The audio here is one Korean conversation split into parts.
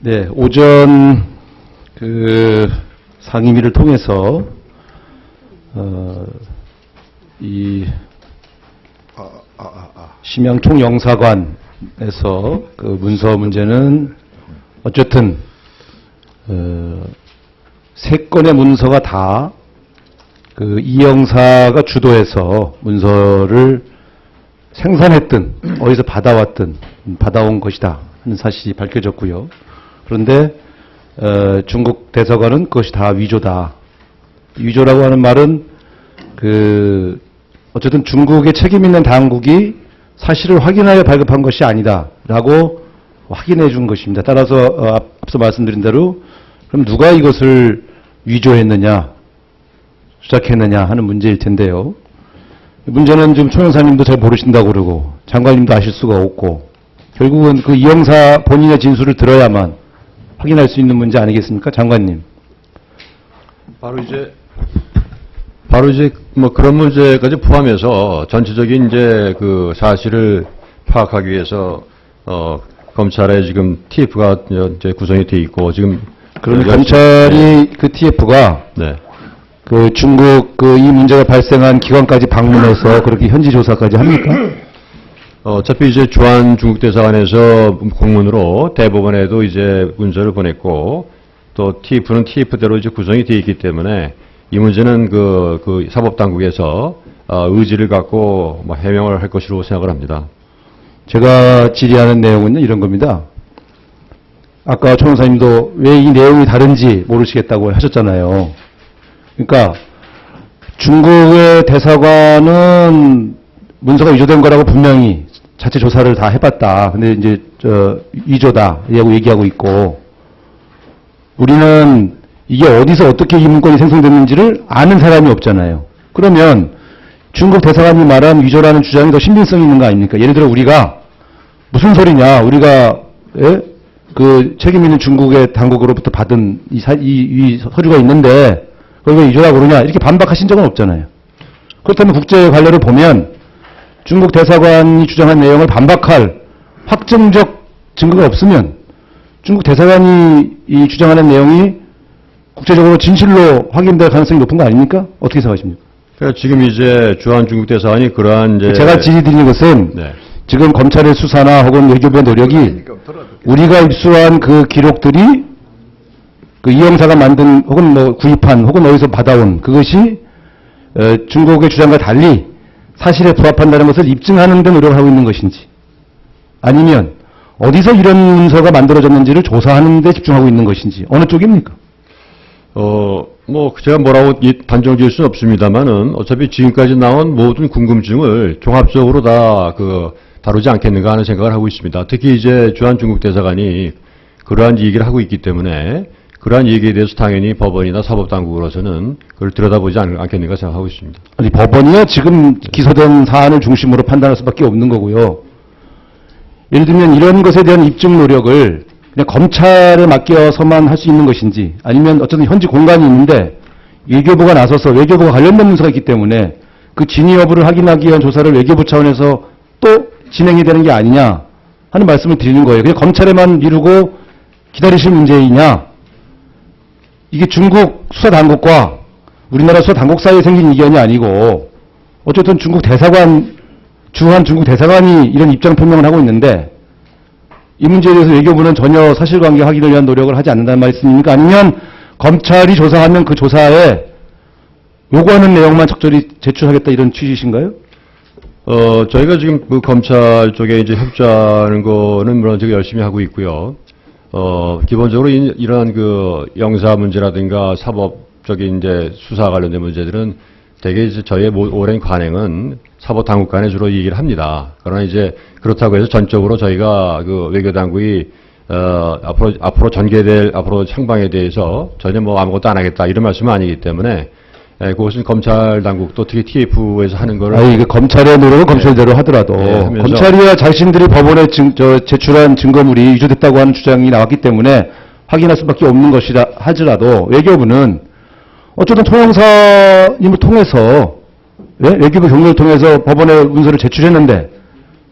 네, 오전 상임위를 통해서 이 심양 총영사관에서 문서 문제는 어쨌든 세 건의 문서가 다 이 형사가 주도해서 문서를 생산했든 어디서 받아온 것이다 하는 사실이 밝혀졌고요. 그런데 중국 대사관은 그것이 다 위조다. 위조라고 하는 말은 어쨌든 중국의 책임 있는 당국이 사실을 확인하여 발급한 것이 아니다라고 확인해 준 것입니다. 따라서 앞서 말씀드린 대로 그럼 누가 이것을 위조했느냐, 조작했느냐 하는 문제일 텐데요. 문제는 지금 총영사님도 잘 모르신다고 그러고 장관님도 아실 수가 없고 결국은 이 형사 본인의 진술을 들어야만 확인할 수 있는 문제 아니겠습니까? 장관님. 바로 이제 뭐 그런 문제까지 포함해서 전체적인 이제 그 사실을 파악하기 위해서 검찰에 지금 TF가 이제 구성이 돼 있고 지금 그러면 검찰이 그 TF가 네. 중국 이 문제가 발생한 기관까지 방문해서 그렇게 현지 조사까지 합니까? 어차피 이제 주한 중국 대사관에서 공문으로 대법원에도 이제 문서를 보냈고 또 TF는 TF대로 이제 구성이 되어 있기 때문에 이 문제는 그 사법당국에서 의지를 갖고 뭐 해명을 할 것으로 생각을 합니다. 제가 질의하는 내용은 이런 겁니다. 아까 총영사님도 왜 이 내용이 다른지 모르시겠다고 하셨잖아요. 그러니까 중국의 대사관은 문서가 위조된 거라고 분명히 자체 조사를 다 해봤다. 근데 이제 위조다 얘기하고 있고 우리는 이게 어디서 어떻게 이 문건이 생성됐는지를 아는 사람이 없잖아요. 그러면 중국 대사관이 말한 위조라는 주장이 더 신빙성이 있는 거 아닙니까? 예를 들어 우리가 무슨 소리냐, 우리가 그 책임 있는 중국의 당국으로부터 받은 이 서류가 있는데 그걸 왜 위조라고 그러냐 이렇게 반박하신 적은 없잖아요. 그렇다면 국제 관료를 보면 중국 대사관이 주장한 내용을 반박할 확정적 증거가 없으면 중국 대사관이 이 주장하는 내용이 국제적으로 진실로 확인될 가능성이 높은 거 아닙니까? 어떻게 생각하십니까? 그러니까 지금 이제 주한 중국 대사관이 그러한 이제 제가 질의드리는 것은 네. 지금 검찰의 수사나 혹은 외교부의 노력이 우리가 입수한 그 기록들이 이 형사가 만든 혹은 뭐 구입한 혹은 어디서 받아온 그것이 중국의 주장과 달리 사실에 부합한다는 것을 입증하는 데 노력을 하고 있는 것인지 아니면 어디서 이런 문서가 만들어졌는지를 조사하는 데 집중하고 있는 것인지 어느 쪽입니까? 뭐 제가 뭐라고 단정 지을 수는 없습니다만은 어차피 지금까지 나온 모든 궁금증을 종합적으로 다 다루지 않겠는가 하는 생각을 하고 있습니다. 특히 이제 주한 중국 대사관이 그러한 얘기를 하고 있기 때문에 그러한 얘기에 대해서 당연히 법원이나 사법당국으로서는 그걸 들여다보지 않겠는가 생각하고 있습니다. 아니 법원이야 지금 기소된 사안을 중심으로 판단할 수밖에 없는 거고요. 예를 들면 이런 것에 대한 입증 노력을 그냥 검찰에 맡겨서만 할 수 있는 것인지 아니면 어쨌든 현지 공간이 있는데 외교부가 나서서 외교부가 관련된 문서가 있기 때문에 그 진위 여부를 확인하기 위한 조사를 외교부 차원에서 또 진행이 되는 게 아니냐 하는 말씀을 드리는 거예요. 그냥 검찰에만 미루고 기다리실 문제이냐 이게 중국 수사당국과 우리나라 수사당국 사이에 생긴 이견이 아니고 어쨌든 중국 대사관 주한 중국 대사관이 이런 입장 표명을 하고 있는데 이 문제에 대해서 외교부는 전혀 사실관계 확인을 위한 노력을 하지 않는다는 말씀입니까? 아니면 검찰이 조사하면 그 조사에 요구하는 내용만 적절히 제출하겠다 이런 취지이신가요? 저희가 지금 그 검찰 쪽에 이제 협조하는 거는 물론 제가 열심히 하고 있고요. 기본적으로 이러한 그 영사 문제라든가 사법적인 이제 수사 관련된 문제들은 대개 이제 저희의 오랜 관행은 사법 당국 간에 주로 얘기를 합니다. 그러나 이제 그렇다고 해서 전적으로 저희가 그 외교 당국이 앞으로 전개될 앞으로 향방에 대해서 전혀 뭐 아무것도 안 하겠다 이런 말씀은 아니기 때문에 그것은 검찰 당국도 특히 TF에서 하는 거를 아니 검찰의 노력은 검찰대로 하더라도 검찰이야 자신들이 법원에 제출한 증거물이 위조됐다고 하는 주장이 나왔기 때문에 확인할 수밖에 없는 것이라 하더라도 외교부는 어쨌든 총영사님을 통해서 외교부 경로를 통해서 법원에 문서를 제출했는데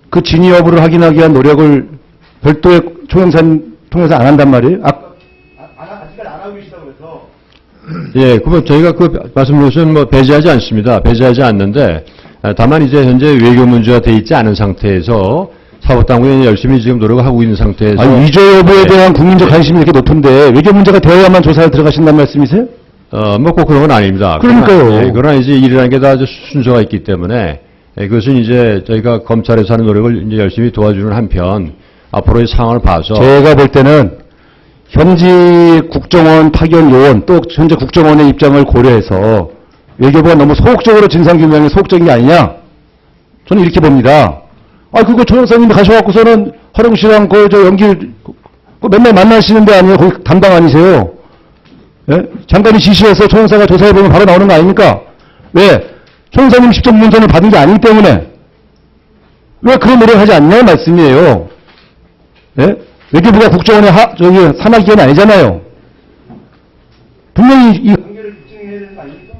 그 진위 여부를 확인하기 위한 노력을 별도의 총영사님 통해서 안 한단 말이에요? 아직까지 안 하고 계시다고 해서. 예, 그러면 저희가 그 말씀드린 뭐 배제하지 않습니다. 배제하지 않는데 다만 이제 현재 외교 문제가 돼 있지 않은 상태에서 사법당국이 열심히 지금 노력을 하고 있는 상태에서 위조 여부에 대한 국민적 관심이 이렇게 높은데 외교 문제가 되어야만 조사를 들어가신다는 말씀이세요? 뭐 꼭 그런 건 아닙니다. 그러니까요. 그러나, 그러나 이제 일이라는 게 다 순서가 있기 때문에 그것은 이제 저희가 검찰에서 하는 노력을 이제 열심히 도와주는 한편 앞으로의 상황을 봐서 제가 볼 때는 현지 국정원 파견 요원 또 현재 국정원의 입장을 고려해서 외교부가 너무 소극적으로 진상규명에 소극적인 게 아니냐? 저는 이렇게 봅니다. 그거 조 여사님이 가셔갖고서는 허령 씨랑 저 연기 맨날 만나시는 데 아니에요? 거기 담당 아니세요? 예? 장관이 지시해서 조 여사가 조사해보면 바로 나오는 거 아닙니까? 왜? 조 여사님 직접 문건을 받은 게 아니기 때문에 왜 그런 노력을 하지 않냐 말씀이에요. 예? 외교부가 국정원의 산하기관이 아니잖아요. 분명히 이 관계를 입증해야 되는 거 아닙니까?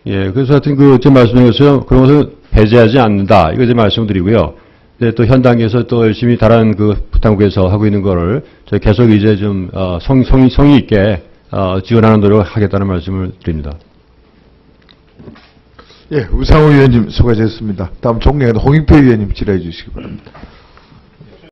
예, 그래서 하여튼 지금 말씀드린 것처럼 그런 것을 배제하지 않는다. 이거 제 말씀드리고요. 네, 또 현 단계에서 또 열심히 다른 당국에서 하고 있는 거를 저희 계속 이제 좀 성의 있게 지원하는 노력을 하겠다는 말씀을 드립니다. 예, 우상호 위원님 수고하셨습니다. 다음 종례는 홍익표 위원님 질의해 주시기 바랍니다.